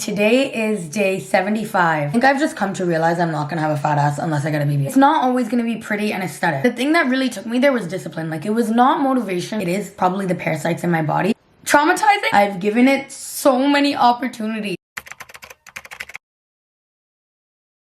Today is day 75. I think I've just come to realize I'm not gonna have a fat ass unless I get a BBL. It's not always gonna be pretty and aesthetic. The thing that really took me there was discipline. Like, it was not motivation. It is probably the parasites in my body. Traumatizing? I've given it so many opportunities.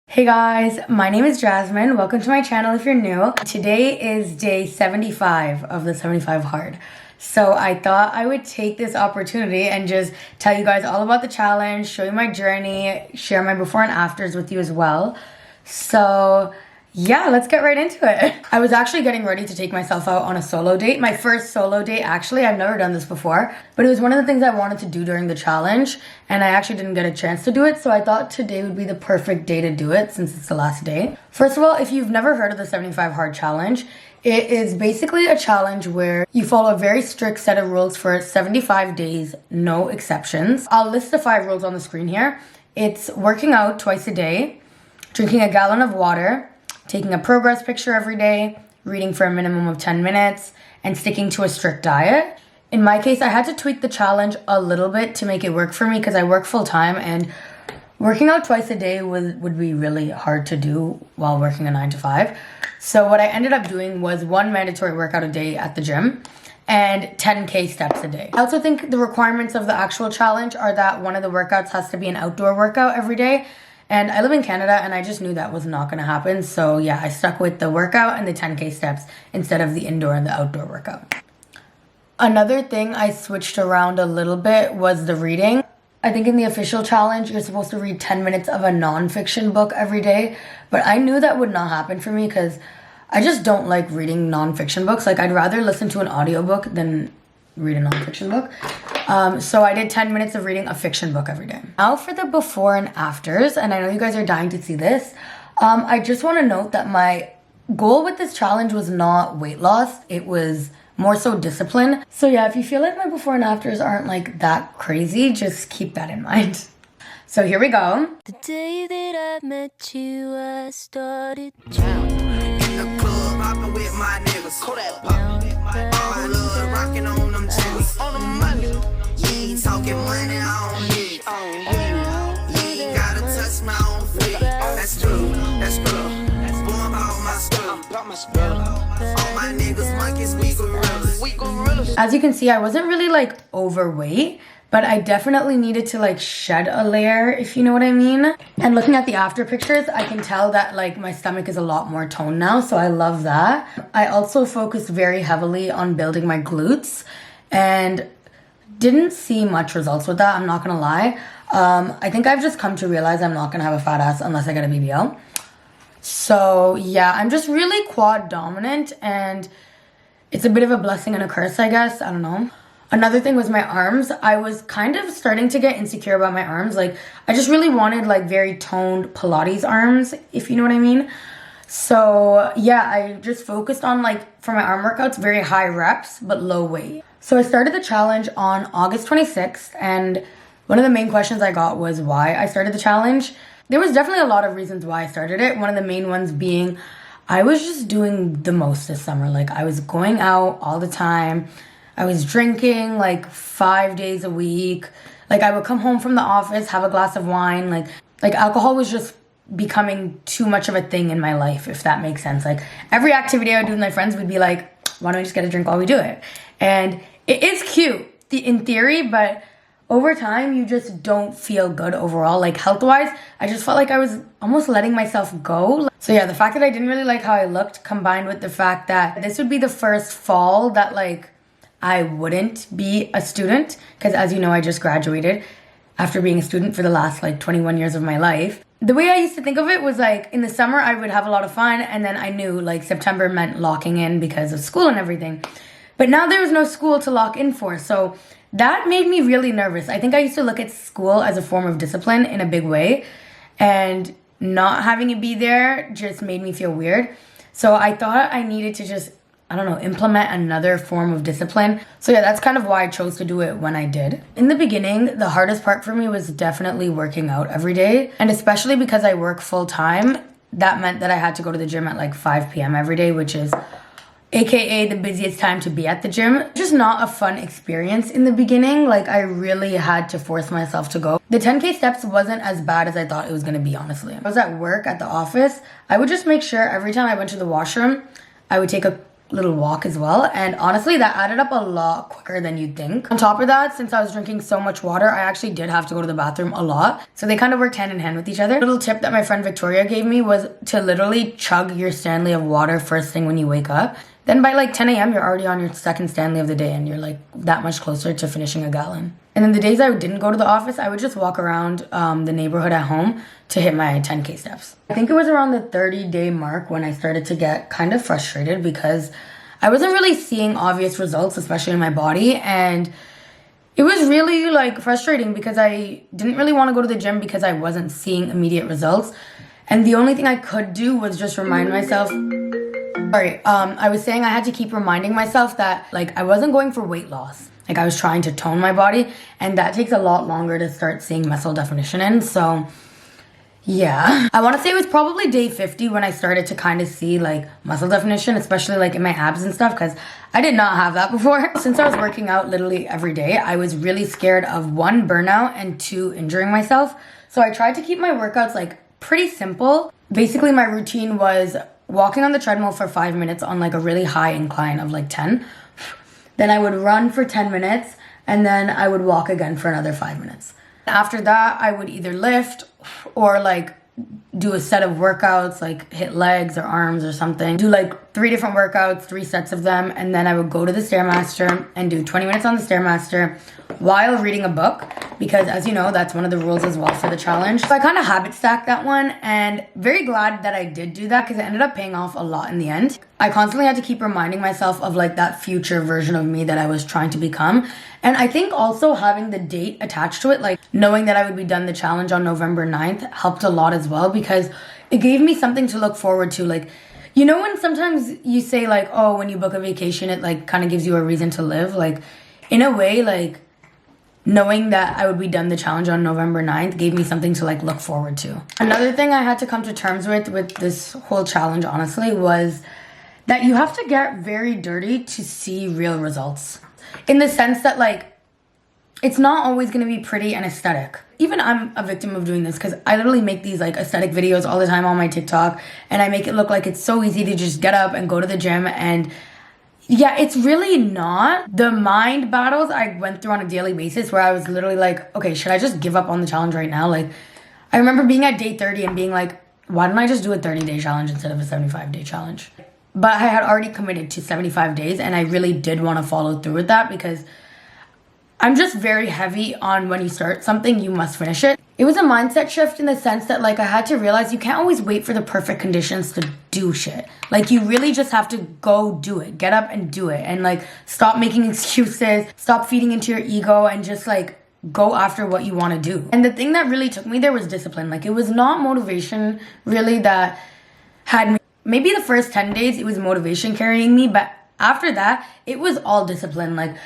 Hey guys, my name is Jasmine. Welcome to my channel if you're new. Today is day 75 of the 75 hard. So I thought I would take this opportunity and just tell you guys all about the challenge, show you my journey, share my before and afters with you as well. So yeah, let's get right into it. I was actually getting ready to take myself out on a solo date. My first solo date, actually. I've never done this before, but it was one of the things I wanted to do during the challenge, and I actually didn't get a chance to do it, so I thought today would be the perfect day to do it since it's the last day. First of all, if you've never heard of the 75 Hard Challenge, it is basically a challenge where you follow a very strict set of rules for 75 days, no exceptions. I'll list the 5 rules on the screen here. It's working out twice a day, drinking a gallon of water, taking a progress picture every day, reading for a minimum of 10 minutes, and sticking to a strict diet. In my case, I had to tweak the challenge a little bit to make it work for me because I work full time, and working out twice a day would be really hard to do while working a 9 to 5. So what I ended up doing was 1 mandatory workout a day at the gym and 10K steps a day. I also think the requirements of the actual challenge are that one of the workouts has to be an outdoor workout every day. And I live in Canada, and I just knew that was not going to happen. So yeah, I stuck with the workout and the 10K steps instead of the indoor and the outdoor workout. Another thing I switched around a little bit was the reading. I think in the official challenge, you're supposed to read 10 minutes of a non-fiction book every day. But I knew that would not happen for me because I just don't like reading non-fiction books. Like, I'd rather listen to an audiobook than read a non-fiction book. So I did 10 minutes of reading a fiction book every day. Now for the before and afters, and I know you guys are dying to see this. I just want to note that my goal with this challenge was not weight loss. It was more so discipline. So yeah, if you feel like my before and afters aren't like that crazy, just keep that in mind. So here we go. The day that I met you, I started drowning. In the club, hopping with my niggas. Kodak poppin'. All love, rockin' on them jiggers. On the money. You ain't talking money, I don't need it. You ain't gotta touch my own feet. That's true, that's true. Boy, about my stuff. All my niggas monkeys, we gorillas. As you can see, I wasn't really like overweight, but I definitely needed to like shed a layer, if you know what I mean. And looking at the after pictures, I can tell that like my stomach is a lot more toned now, so I love that. I also focused very heavily on building my glutes and didn't see much results with that, I'm not gonna lie. I think I've just come to realize I'm not gonna have a fat ass unless I get a BBL. So yeah, I'm just really quad dominant, and it's a bit of a blessing and a curse, I guess. I don't know. Another thing was my arms. I was kind of starting to get insecure about my arms. Like, I just really wanted like very toned Pilates arms, if you know what I mean. So yeah, I just focused on like, for my arm workouts, very high reps, but low weight. So I started the challenge on August 26th, and one of the main questions I got was why I started the challenge. There was definitely a lot of reasons why I started it. One of the main ones being I was just doing the most this summer. Like, I was going out all the time. I was drinking like 5 days a week. Like, I would come home from the office, have a glass of wine. Like alcohol was just becoming too much of a thing in my life, if that makes sense. Like, every activity I would do with my friends would be like, why don't we just get a drink while we do it? And it is cute in theory, but over time, you just don't feel good overall. Like, health-wise, I just felt like I was almost letting myself go. So yeah, the fact that I didn't really like how I looked, combined with the fact that this would be the first fall that like I wouldn't be a student, because as you know, I just graduated after being a student for the last like 21 years of my life. The way I used to think of it was like, in the summer, I would have a lot of fun, and then I knew like September meant locking in because of school and everything. But now there was no school to lock in for, so that made me really nervous. I think I used to look at school as a form of discipline in a big way, and not having it be there just made me feel weird. So I thought I needed to just, I don't know, implement another form of discipline. So yeah, that's kind of why I chose to do it when I did. In the beginning, the hardest part for me was definitely working out every day. And especially because I work full time, that meant that I had to go to the gym at like 5 p.m. every day, which is aka the busiest time to be at the gym. Just not a fun experience in the beginning. Like, I really had to force myself to go. The 10K steps wasn't as bad as I thought it was gonna be, honestly. I was at work at the office. I would just make sure every time I went to the washroom, I would take a little walk as well, and honestly that added up a lot quicker than you'd think. On top of that, since I was drinking so much water, I actually did have to go to the bathroom a lot, so they kind of worked hand in hand with each other. A little tip that my friend Victoria gave me was to literally chug your Stanley of water first thing when you wake up. Then by like 10 a.m. you're already on your second Stanley of the day, and you're like that much closer to finishing a gallon. And then the days I didn't go to the office, I would just walk around the neighborhood at home to hit my 10K steps. I think it was around the 30-day mark when I started to get kind of frustrated because I wasn't really seeing obvious results, especially in my body. And it was really like frustrating because I didn't really want to go to the gym because I wasn't seeing immediate results. And the only thing I could do was just remind myself, I was saying I had to keep reminding myself that like I wasn't going for weight loss. Like I was trying to tone my body, and that takes a lot longer to start seeing muscle definition in. So yeah, I want to say it was probably day 50 when I started to kind of see like muscle definition, especially like in my abs and stuff, because I did not have that before. Since I was working out literally every day, I was really scared of 1, burnout, and 2, injuring myself. So I tried to keep my workouts like pretty simple. Basically my routine was walking on the treadmill for 5 minutes on like a really high incline of like 10. Then I would run for 10 minutes, and then I would walk again for another 5 minutes. After that, I would either lift or like do a set of workouts, like hit legs or arms or something. Do like 3 different workouts, 3 sets of them, and then I would go to the Stairmaster and do 20 minutes on the Stairmaster while reading a book, because as you know, that's one of the rules as well for the challenge. So I kind of habit stacked that one, and very glad that I did do that because it ended up paying off a lot in the end. I constantly had to keep reminding myself of like that future version of me that I was trying to become. And I think also having the date attached to it, like knowing that I would be done the challenge on November 9th, helped a lot as well, because it gave me something to look forward to. Like, you know, when sometimes you say like, oh, when you book a vacation, it like kind of gives you a reason to live. Like in a way, like knowing that I would be done the challenge on November 9th gave me something to like look forward to. Another thing I had to come to terms with this whole challenge, honestly, was that you have to get very dirty to see real results. In the sense that like, it's not always going to be pretty and aesthetic. Even I'm a victim of doing this because I literally make these like aesthetic videos all the time on my TikTok, and I make it look like it's so easy to just get up and go to the gym, and yeah, it's really not. The mind battles I went through on a daily basis where I was literally like, okay, should I just give up on the challenge right now? Like, I remember being at day 30 and being like, why don't I just do a 30-day challenge instead of a 75-day challenge? But I had already committed to 75 days, and I really did want to follow through with that because I'm just very heavy on when you start something, you must finish it. It was a mindset shift in the sense that like I had to realize you can't always wait for the perfect conditions to do shit. Like you really just have to go do it. Get up and do it. And like stop making excuses, stop feeding into your ego, and just like go after what you want to do. And the thing that really took me there was discipline. Like it was not motivation really that had me. Maybe the first 10 days it was motivation carrying me, but after that it was all discipline. Like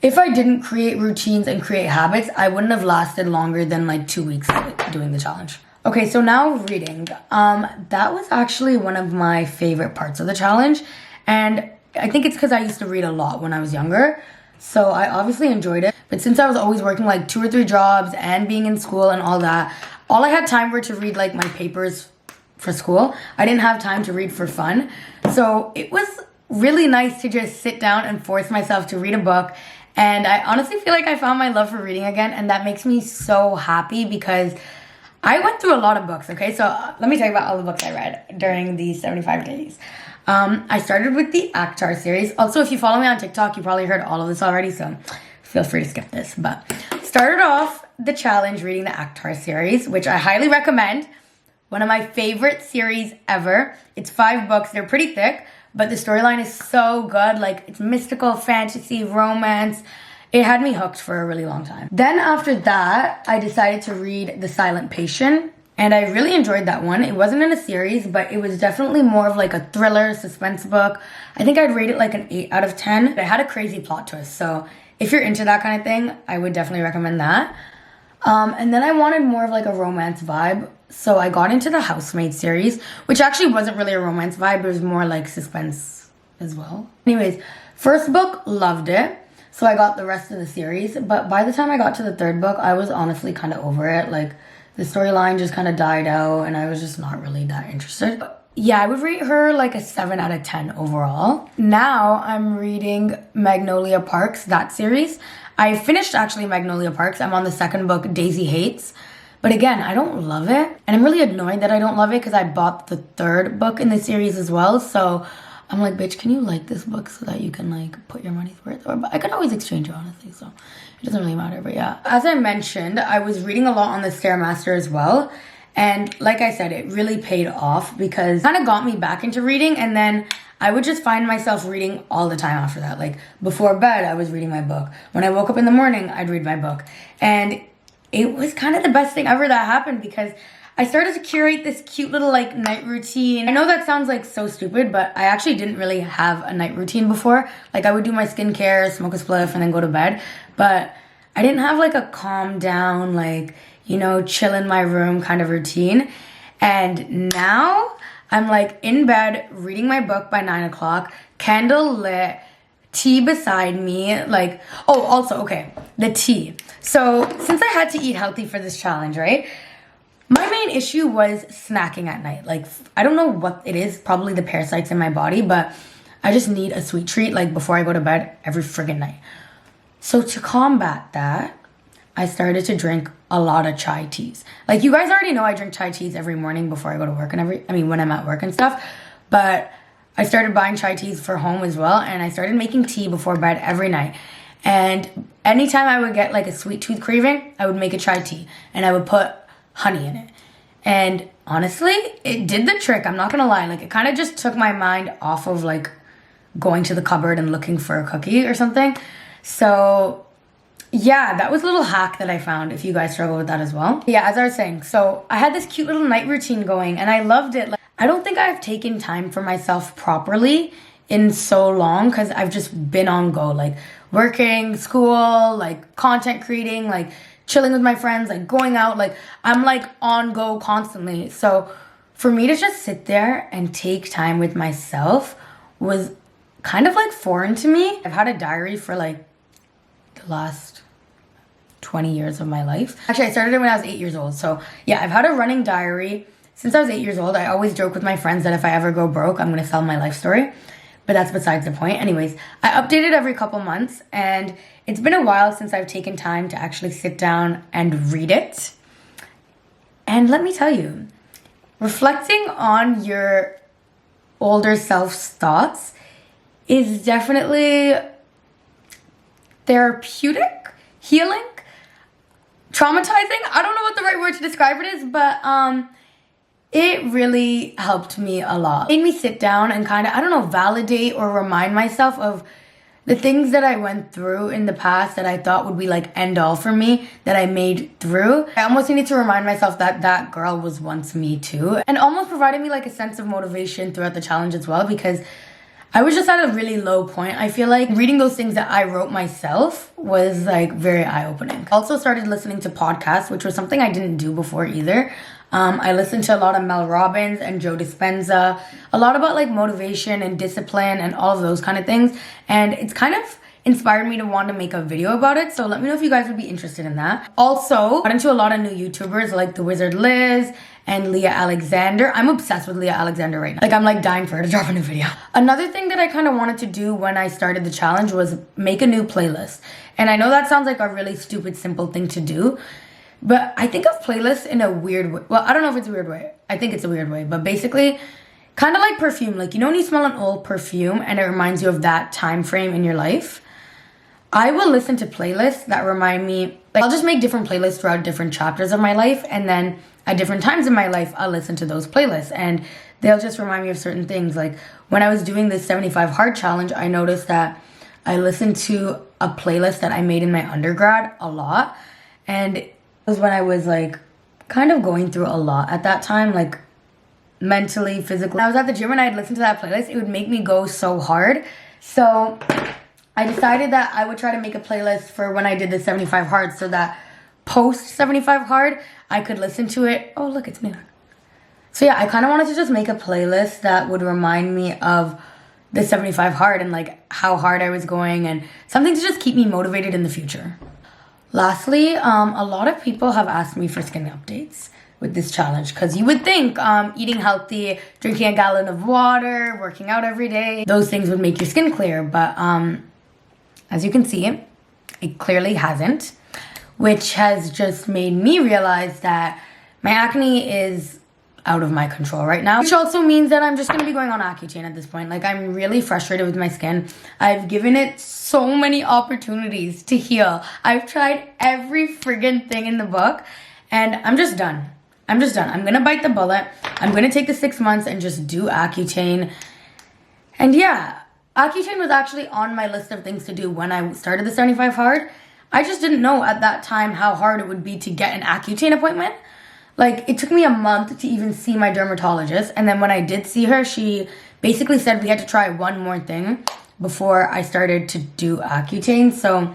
if I didn't create routines and create habits, I wouldn't have lasted longer than like 2 weeks doing the challenge. Okay, so now reading. That was actually one of my favorite parts of the challenge. And I think it's because I used to read a lot when I was younger. So I obviously enjoyed it. But since I was always working like 2 or 3 jobs and being in school and all that, all I had time for to read like my papers for school. I didn't have time to read for fun. So it was really nice to just sit down and force myself to read a book. And I honestly feel like I found my love for reading again, and that makes me so happy because I went through a lot of books, okay? So let me tell you about all the books I read during these 75 days. I started with the ACTAR series. Also, if you follow me on TikTok, you probably heard all of this already, so feel free to skip this. But started off the challenge reading the ACTAR series, which I highly recommend. One of my favorite series ever. It's 5 books. They're pretty thick, but the storyline is so good. Like, it's mystical, fantasy, romance. It had me hooked for a really long time. Then after that, I decided to read The Silent Patient, and I really enjoyed that one. It wasn't in a series, but it was definitely more of like a thriller, suspense book. I think I'd rate it like an 8 out of 10. It had a crazy plot twist, so if you're into that kind of thing, I would definitely recommend that. And then I wanted more of like a romance vibe. So I got into the Housemaid series, which actually wasn't really a romance vibe. It was more like suspense as well. Anyways, first book, loved it. So I got the rest of the series. But by the time I got to the third book, I was honestly kind of over it. Like, the storyline just kind of died out and I was just not really that interested. Yeah, I would rate her like a 7 out of 10 overall. Now I'm reading Magnolia Parks, that series. I finished actually Magnolia Parks. I'm on the second book, Daisy Hates. But again, I don't love it. And I'm really annoyed that I don't love it because I bought the third book in the series as well. So I'm like, bitch, can you like this book so that you can like put your money's worth? Or, but I could always exchange it, honestly, so it doesn't really matter. But yeah, as I mentioned, I was reading a lot on the Stairmaster as well. And like I said, it really paid off because it kind of got me back into reading. And then I would just find myself reading all the time after that. Like before bed, I was reading my book. When I woke up in the morning, I'd read my book. And it was kind of the best thing ever that happened because I started to curate this cute little like night routine. I know that sounds like so stupid, but I actually didn't really have a night routine before. Like I would do my skincare, smoke a spliff, and then go to bed. But I didn't have like a calm down, like, you know, chill in my room kind of routine. And now I'm like in bed reading my book by 9 o'clock, candle lit, tea beside me, like, oh, also, okay, the tea. So since I had to eat healthy for this challenge, right? My main issue was snacking at night. Like, I don't know what it is, probably the parasites in my body, but I just need a sweet treat, like, before I go to bed every friggin' night. So to combat that, I started to drink a lot of chai teas. Like, you guys already know I drink chai teas every morning before I go to work and when I'm at work and stuff. But I started buying chai teas for home as well, and I started making tea before bed every night. And anytime I would get, like, a sweet tooth craving, I would make a chai tea, and I would put honey in it. And honestly, it did the trick. I'm not gonna lie. Like, it kind of just took my mind off of, like, going to the cupboard and looking for a cookie or something. So yeah, that was a little hack that I found if you guys struggle with that as well. Yeah, as I was saying, so I had this cute little night routine going and I loved it. Like, I don't think I've taken time for myself properly in so long because I've just been on go, like working, school, like content creating, like chilling with my friends, like going out, like I'm like on go constantly. So for me to just sit there and take time with myself was kind of like foreign to me. I've had a diary for like the last 20 years of my life. Actually, I started it when I was 8 years old. So yeah, I've had a running diary since I was 8 years old. I always joke with my friends that if I ever go broke, I'm gonna sell my life story. But that's besides the point. Anyways, I update it every couple months and it's been a while since I've taken time to actually sit down and read it. And let me tell you, reflecting on your older self's thoughts is definitely therapeutic, healing, traumatizing. I don't know what the right word to describe it is, but it really helped me a lot. It made me sit down and kind of, I don't know, validate or remind myself of the things that I went through in the past that I thought would be like end all for me that I made through. I almost needed to remind myself that that girl was once me too. And almost provided me like a sense of motivation throughout the challenge as well because I was just at a really low point. I feel like reading those things that I wrote myself was like very eye-opening. I also started listening to podcasts, which was something I didn't do before either. I listened to a lot of Mel Robbins and Joe Dispenza, a lot about like motivation and discipline and all of those kind of things. And it's kind of inspired me to want to make a video about it. So let me know if you guys would be interested in that. Also, got into a lot of new YouTubers like The Wizard Liz and Leah Alexander. I'm obsessed with Leah Alexander right now. Like, I'm like dying for her to drop a new video. Another thing that I kind of wanted to do when I started the challenge was make a new playlist. And I know that sounds like a really stupid, simple thing to do, but I think of playlists in a weird way. Well, I don't know if it's a weird way. I think it's a weird way, but basically, kind of like perfume. Like, you know when you smell an old perfume and it reminds you of that time frame in your life? I will listen to playlists that remind me, like, I'll just make different playlists throughout different chapters of my life, and then at different times in my life, I'll listen to those playlists, and they'll just remind me of certain things. Like, when I was doing this 75 Hard Challenge, I noticed that I listened to a playlist that I made in my undergrad a lot, and it was when I was, like, kind of going through a lot at that time, like, mentally, physically. When I was at the gym and I'd listen to that playlist, it would make me go so hard. So I decided that I would try to make a playlist for when I did the 75 Hard so that post 75 Hard, I could listen to it. Oh, look, it's me. So yeah, I kind of wanted to just make a playlist that would remind me of the 75 hard and like how hard I was going, and something to just keep me motivated in the future. Lastly, a lot of people have asked me for skin updates with this challenge, because you would think eating healthy, drinking a gallon of water, working out every day, those things would make your skin clear, but as you can see, it clearly hasn't, which has just made me realize that my acne is out of my control right now, which also means that I'm just gonna be going on Accutane at this point. Like, I'm really frustrated with my skin. I've given it so many opportunities to heal. I've tried every friggin' thing in the book, and I'm just done. I'm gonna bite the bullet. I'm gonna take the 6 months and just do Accutane. And yeah, Accutane was actually on my list of things to do when I started the 75 hard. I just didn't know at that time how hard it would be to get an Accutane appointment. Like, it took me a month to even see my dermatologist. And then when I did see her, she basically said we had to try one more thing before I started to do Accutane. So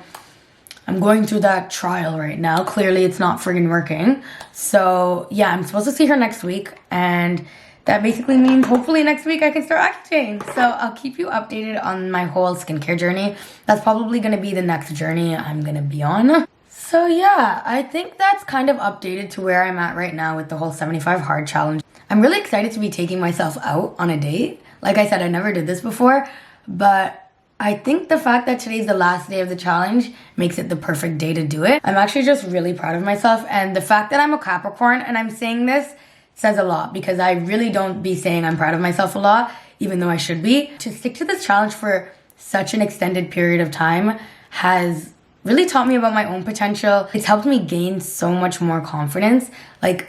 I'm going through that trial right now. Clearly, it's not friggin' working. So yeah, I'm supposed to see her next week. And that basically means hopefully next week I can start Accutane. So I'll keep you updated on my whole skincare journey. That's probably going to be the next journey I'm going to be on. So yeah, I think that's kind of updated to where I'm at right now with the whole 75 hard challenge. I'm really excited to be taking myself out on a date. Like I said, I never did this before, but I think the fact that today's the last day of the challenge makes it the perfect day to do it. I'm actually just really proud of myself, and the fact that I'm a Capricorn and I'm saying this says a lot, because I really don't be saying I'm proud of myself a lot, even though I should be. To stick to this challenge for such an extended period of time has really taught me about my own potential. It's helped me gain so much more confidence. Like,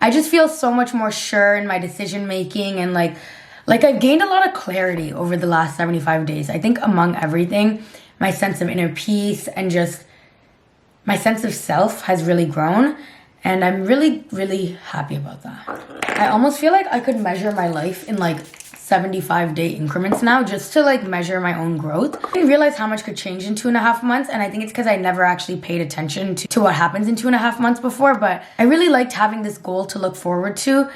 I just feel so much more sure in my decision making, and like I've gained a lot of clarity over the last 75 days. I think among everything, my sense of inner peace and just my sense of self has really grown, and I'm really, really happy about that. I almost feel like I could measure my life in like 75-day increments now, just to like measure my own growth. I didn't realize how much could change in 2.5 months, and I think it's because I never actually paid attention to what happens in 2.5 months before, but I really liked having this goal to look forward to.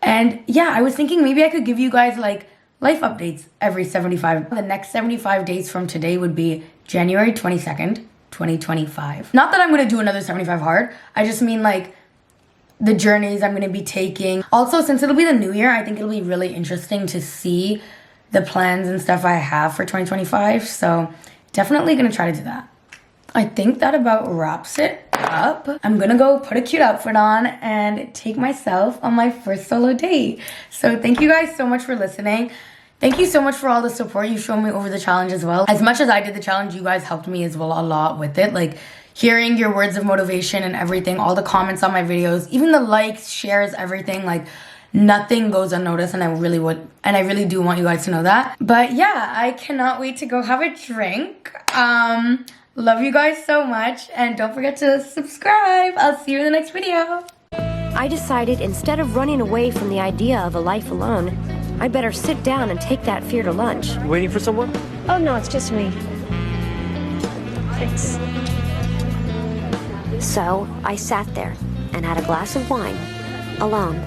And yeah, I was thinking maybe I could give you guys like life updates every 75. The next 75 days from today would be January 22nd, 2025. Not that I'm gonna do another 75 hard, I just mean like the journeys I'm going to be taking. Also, since it'll be the new year, I think it'll be really interesting to see the plans and stuff I have for 2025. So definitely going to try to do that. I think that about wraps it up. I'm going to go put a cute outfit on and take myself on my first solo date. So thank you guys so much for listening. Thank you so much for all the support you've shown me over the challenge as well. As much as I did the challenge, you guys helped me as well a lot with it. Like, hearing your words of motivation and everything, all the comments on my videos, even the likes, shares, everything, like nothing goes unnoticed, and I really do want you guys to know that. But yeah, I cannot wait to go have a drink. Love you guys so much, and don't forget to subscribe. I'll see you in the next video. I decided instead of running away from the idea of a life alone, I'd better sit down and take that fear to lunch. Waiting for someone? Oh no, it's just me. Thanks. So, I sat there and had a glass of wine, alone.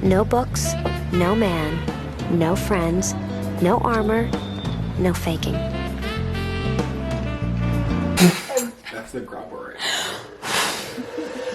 No books, no man, no friends, no armor, no faking. That's the grab